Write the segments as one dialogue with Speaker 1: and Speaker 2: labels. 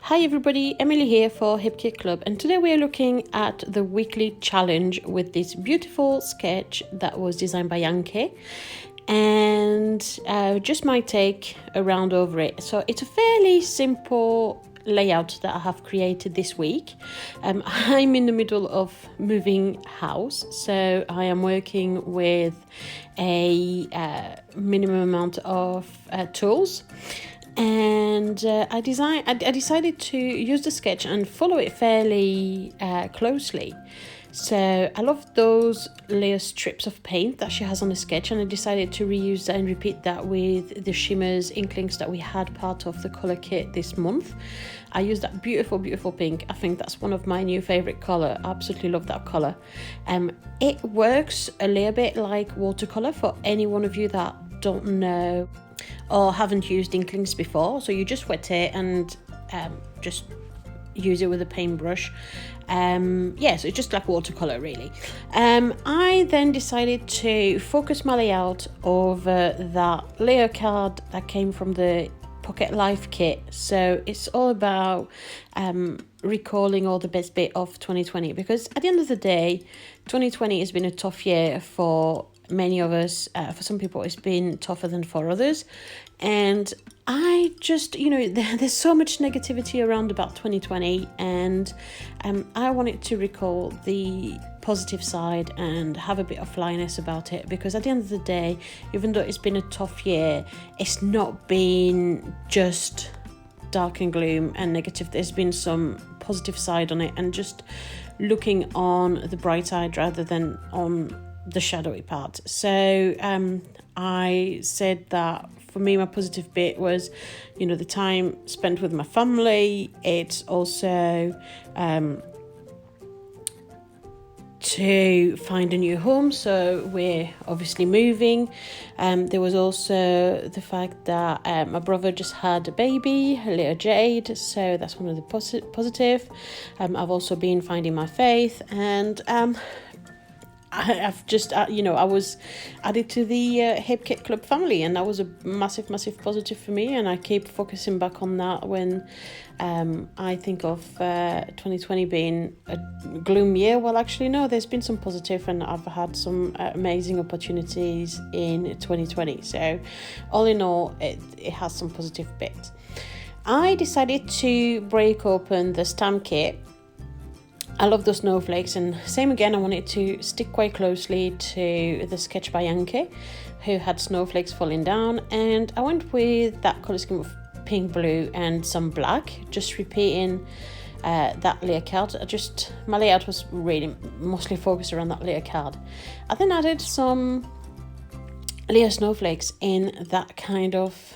Speaker 1: Hi everybody, Emily here for Hip Kit Club, and today we are looking at the weekly challenge with this beautiful sketch that was designed by Yankee, and just my take around over it. So it's a fairly simple layout that I have created this week. I'm in the middle of moving house, so I am working with a minimum amount of tools. And I decided to use the sketch and follow it fairly closely. So I love those layer strips of paint that she has on the sketch, and I decided to reuse that and repeat that with the shimmers inklings that we had part of the color kit this month. I used that beautiful pink. I think that's one of my new favorite color. I absolutely love that color. It works a little bit like watercolor for any one of you that don't know or haven't used inklings before. So you just wet it and just use it with a paintbrush. So it's just like watercolor really. I then decided to focus my layout over that layer card that came from the Pocket Life kit. So it's all about recalling all the best bit of 2020, because at the end of the day 2020 has been a tough year for many of us. For some people it's been tougher than for others, and I just, there's so much negativity around about 2020, and I wanted to recall the positive side and have a bit of flyness about it, because at the end of the day, even though it's been a tough year, it's not been just dark and gloom and negative. There's been some positive side on it, and just looking on the bright side rather than on the shadowy part. So I said that for me, my positive bit was, the time spent with my family. It's also to find a new home, so we're obviously moving. There was also the fact that my brother just had a baby, a little Jade, so that's one of the positive. I've also been finding my faith, and I've just, I was added to the Hip Kit Club family, and that was a massive positive for me, and I keep focusing back on that when I think of 2020 being a gloom year. Well, actually, no, there's been some positive, and I've had some amazing opportunities in 2020. So all in all, it has some positive bits. I decided to break open the stamp kit. I love those snowflakes, and same again, I wanted to stick quite closely to the sketch by Yankee, who had snowflakes falling down, and I went with that colour scheme of pink, blue and some black, just repeating that layer card. My layout was really mostly focused around that layer card. I then added some layer snowflakes in that kind of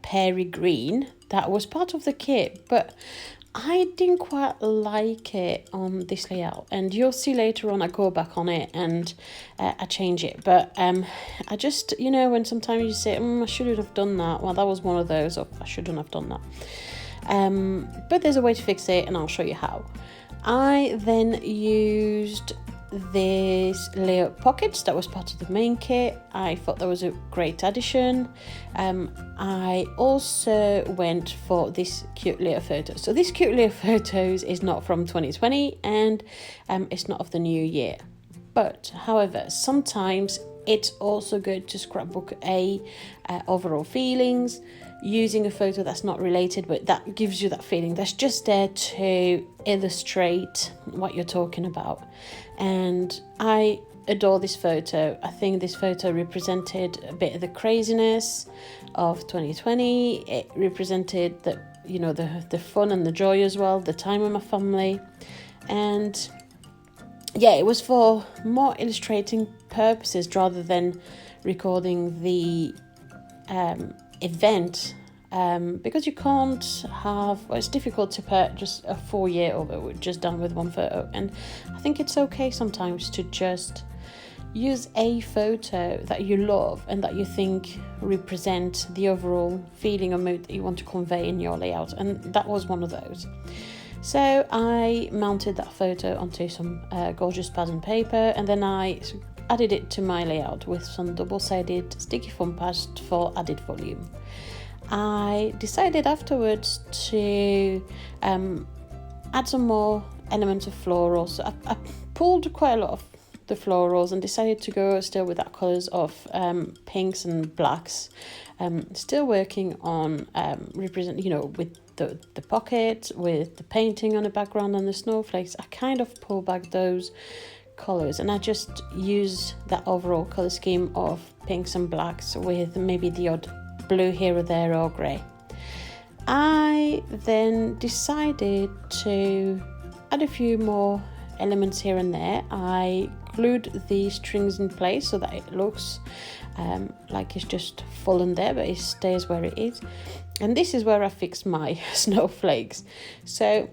Speaker 1: peary green that was part of the kit, but I didn't quite like it on this layout, and you'll see later on I go back on it and I change it. But I just, when sometimes you say, I shouldn't have done that. Well, that was one of those of I shouldn't have done that. But there's a way to fix it, and I'll show you how. I then used this layer pockets that was part of the main kit. I thought that was a great addition. I also went for this cute layer photo. So this cute layer photos is not from 2020, and it's not of the new year. But however, sometimes it's also good to scrapbook overall feelings using a photo that's not related, but that gives you that feeling that's just there to illustrate what you're talking about. And I adore this photo. I think this photo represented a bit of the craziness of 2020. It represented the fun and the joy as well, the time with my family. And yeah, it was for more illustrating purposes rather than recording the event, because you can't it's difficult to put just a 4-year over just done with one photo. And I think it's okay sometimes to just use a photo that you love and that you think represent the overall feeling or mood that you want to convey in your layout, and that was one of those. So I mounted that photo onto some gorgeous pattern paper, and then I added it to my layout with some double-sided sticky foam paste for added volume. I decided afterwards to add some more elements of florals. So I pulled quite a lot of the florals and decided to go still with that colours of pinks and blacks. Still working on with the pocket, with the painting on the background and the snowflakes. I kind of pull back those colours and I just use that overall colour scheme of pinks and blacks with maybe the odd blue here or there or grey. I then decided to add a few more elements here and there. I glued the strings in place so that it looks like it's just fallen there, but it stays where it is. And this is where I fixed my snowflakes. So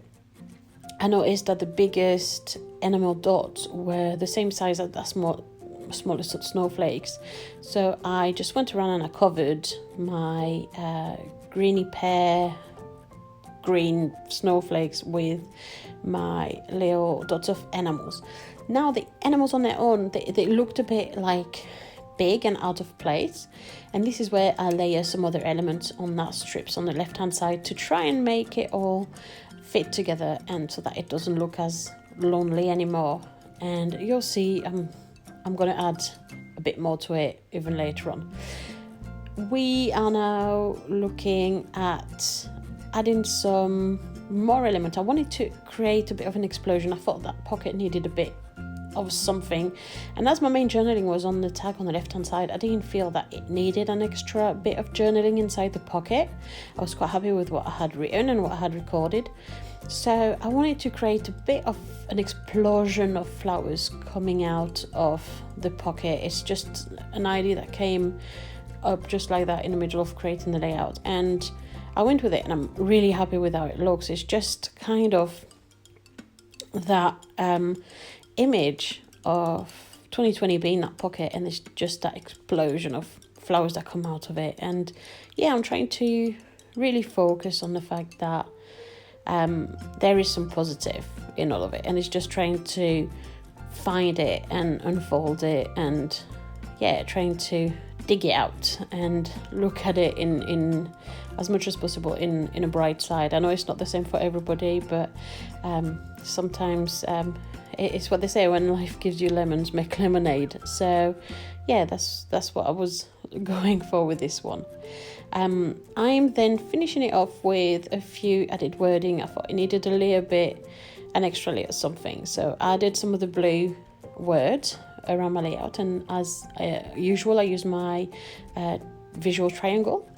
Speaker 1: I noticed that the biggest enamel dots were the same size as the smallest snowflakes. So I just went around and I covered my greeny pear green snowflakes with my little dots of enamels. Now the enamels on their own, they looked a bit like big and out of place, and this is where I layer some other elements on that strips on the left hand side to try and make it all fit together and so that it doesn't look as lonely anymore. And you'll see I'm going to add a bit more to it even later on. We are now looking at adding some more elements. I wanted to create a bit of an explosion. I thought that pocket needed a bit of something, and as my main journaling was on the tag on the left hand side, I didn't feel that it needed an extra bit of journaling inside the pocket. I was quite happy with what I had written and what I had recorded, so I wanted to create a bit of an explosion of flowers coming out of the pocket. It's just an idea that came up just like that in the middle of creating the layout, and I went with it and I'm really happy with how it looks. It's just kind of that image of 2020 being that pocket, and it's just that explosion of flowers that come out of it. And yeah, I'm trying to really focus on the fact that there is some positive in all of it, and it's just trying to find it and unfold it, and yeah, trying to dig it out and look at it in as much as possible in a bright side. I know it's not the same for everybody, but sometimes it's what they say, when life gives you lemons, make lemonade. So yeah, that's what I was going for with this one. I'm then finishing it off with a few added wording. I thought it needed a little bit, an extra little something, so I added some of the blue words around my layout, and as usual I use my visual triangle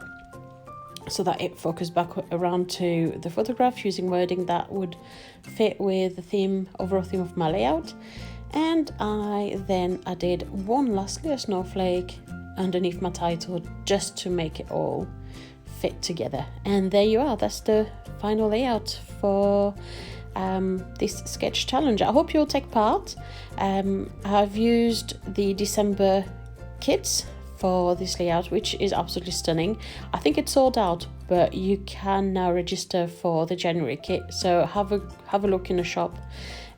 Speaker 1: so that it focused back around to the photograph, using wording that would fit with the overall theme of my layout. And I then added one last little snowflake underneath my title just to make it all fit together. And there you are, that's the final layout for this sketch challenge. I hope you'll take part. I've used the December kits for this layout, which is absolutely stunning. I think it's sold out, but you can now register for the January kit, so have a look in the shop,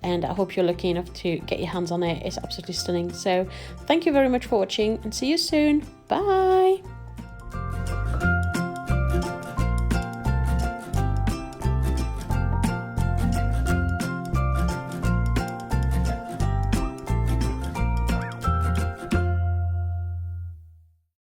Speaker 1: and I hope you're lucky enough to get your hands on it. It's absolutely stunning. So thank you very much for watching, and see you soon. Bye.